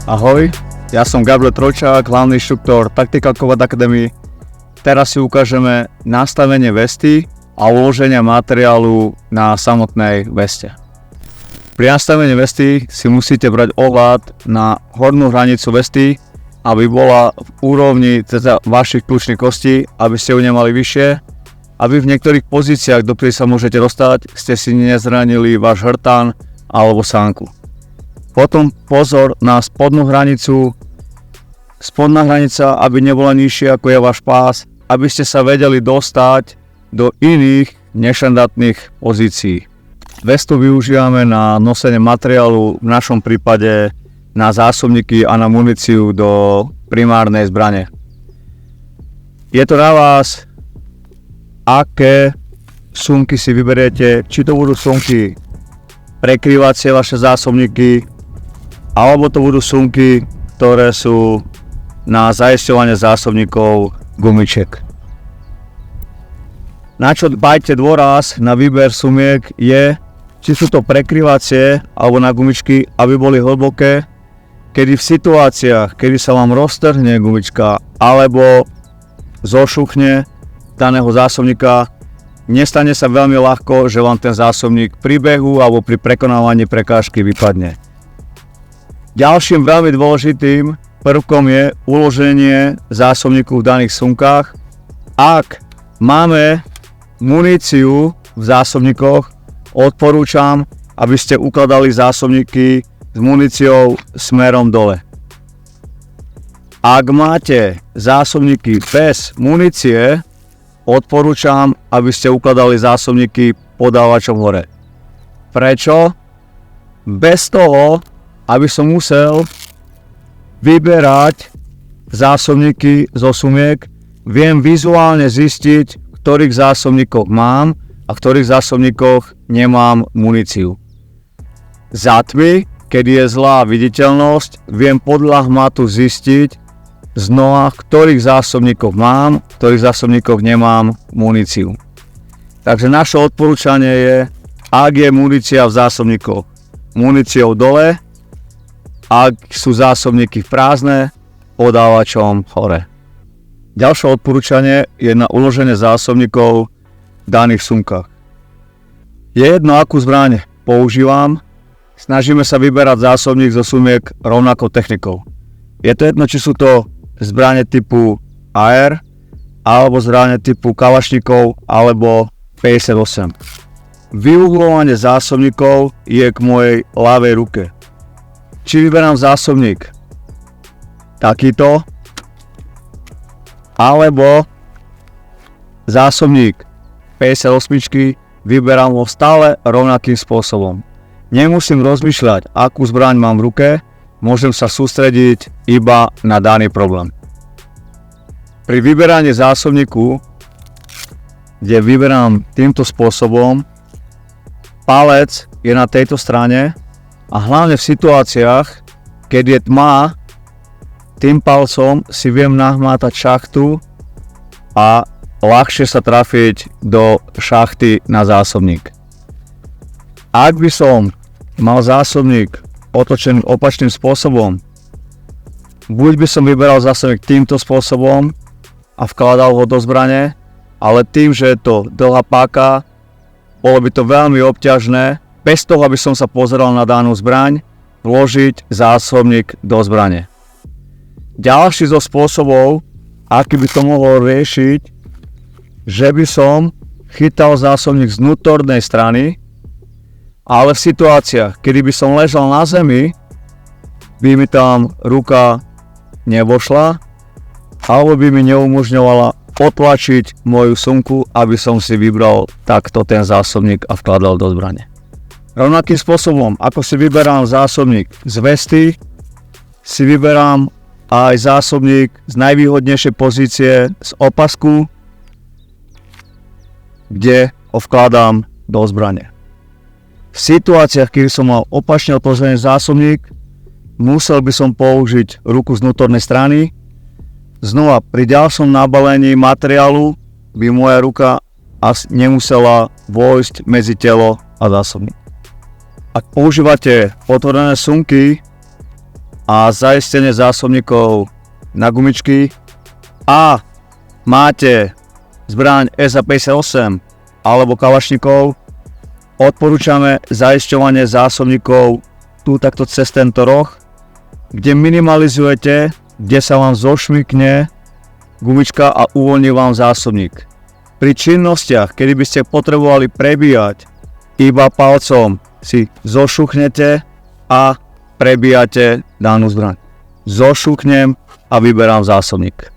Ahoj, ja som Gabriel Trojčák, hlavný inštruktor Tactical Combat Academy. Teraz si ukážeme nastavenie vesty a uloženie materiálu na samotnej veste. Pri nastavení vesty si musíte brať ohľad na hornú hranicu vesty, aby bola v úrovni vašich kľúčnych kostí, aby ste ju nemali vyššie, aby v niektorých pozíciách, do ktorých sa môžete dostať, ste si nezranili váš hrtán alebo sánku. Potom pozor na spodnú hranicu. Spodná hranica, aby nebola nižšia ako je váš pás, aby ste sa vedeli dostať do iných neštandardných pozícií. Vestu využívame na nosenie materiálu, v našom prípade na zásobníky a na muníciu do primárnej zbrane. Je to na vás, aké sumky si vyberiete, či to budú sumky prekrývacie vaše zásobníky, alebo to budú sumky, ktoré sú na zaisťovanie zásobníkov gumičiek. Na čo dbajte dôraz na výber sumiek je, či sú to prekrývacie alebo na gumičky, aby boli hlboké, kedy v situáciách, kedy sa vám roztrhne gumička alebo zošuchne daného zásobníka, nestane sa veľmi ľahko, že vám ten zásobník pri behu alebo pri prekonávaní prekážky vypadne. Ďalším veľmi dôležitým prvkom je uloženie zásobníku v daných sumkách. Ak máme muníciu v zásobníkoch, odporúčam, aby ste ukladali zásobníky s muníciou smerom dole. Ak máte zásobníky bez munície, odporúčam, aby ste ukladali zásobníky podávačom hore. Prečo? Bez toho, aby som musel vyberať zásobníky zo sumiek, viem vizuálne zistiť, v ktorých zásobníkoch mám a v ktorých zásobníkoch nemám muníciu. Za tmy, keď je zlá viditeľnosť, viem podľa hmatu zistiť znova, v ktorých zásobníkoch mám, v ktorých zásobníkoch nemám muníciu. Takže naše odporúčanie je, ak je munícia v zásobníkoch, muníciou dole, ak sú zásobníky prázdne, podávačom hore. Ďalšie odporúčanie je na uloženie zásobníkov v daných sumkách. Je jedno, akú zbraň používam, snažíme sa vyberať zásobník zo sumiek rovnakou technikou. Je to jedno, či sú to zbrane typu AR, alebo zbrane typu Kalašnikov, alebo 58. Vyuhlovanie zásobníkov je k mojej ľavej ruke. Či vyberám zásobník takýto, alebo zásobník 58 vyberám ho stále rovnakým spôsobom. Nemusím rozmýšľať, akú zbraň mám v ruke, môžem sa sústrediť iba na daný problém. Pri vyberaní zásobníku, kde vyberám týmto spôsobom, palec je na tejto strane, a hlavne v situáciách, keď je tma, tým palcom si viem nahmátať šachtu a ľahšie sa trafiť do šachty na zásobník. Ak by som mal zásobník otočený opačným spôsobom, buď by som vyberal zásobník týmto spôsobom a vkladal ho do zbrane, ale tým, že je to dlhá páka, bolo by to veľmi obťažné, bez toho, aby som sa pozeral na danú zbraň, vložiť zásobník do zbrane. Ďalší zo spôsobov, aký by to mohol riešiť, že by som chytal zásobník z vnútornej strany, ale v situáciách, kedy by som ležal na zemi, by mi tam ruka nevošla, alebo by mi neumožňovala potlačiť moju sumku, aby som si vybral takto ten zásobník a vkladal do zbrane. Rovnakým spôsobom, ako si vyberám zásobník z vesty, si vyberám aj zásobník z najvýhodnejšej pozície z opasku, kde ho vkladám do zbrane. V situáciách, kedy som mal opačne otvorený zásobník, musel by som použiť ruku z vnútornej strany. Znova, pri ďalšom nabalení materiálu by moja ruka nemusela vojsť medzi telo a zásobník. Ak používate otvorené sumky, a zaistenie zásobníkov na gumičky a máte zbraň SA-58 alebo kalašníkov, odporúčame zaisťovanie zásobníkov tu takto cez tento roh, kde minimalizujete, kde sa vám zošmykne gumička a uvoľní vám zásobník. Pri činnostiach, kedy by ste potrebovali prebíjať, iba palcom si zošuchnete a prebíjate danú zbraň. Zošuknem a vyberám zásobník.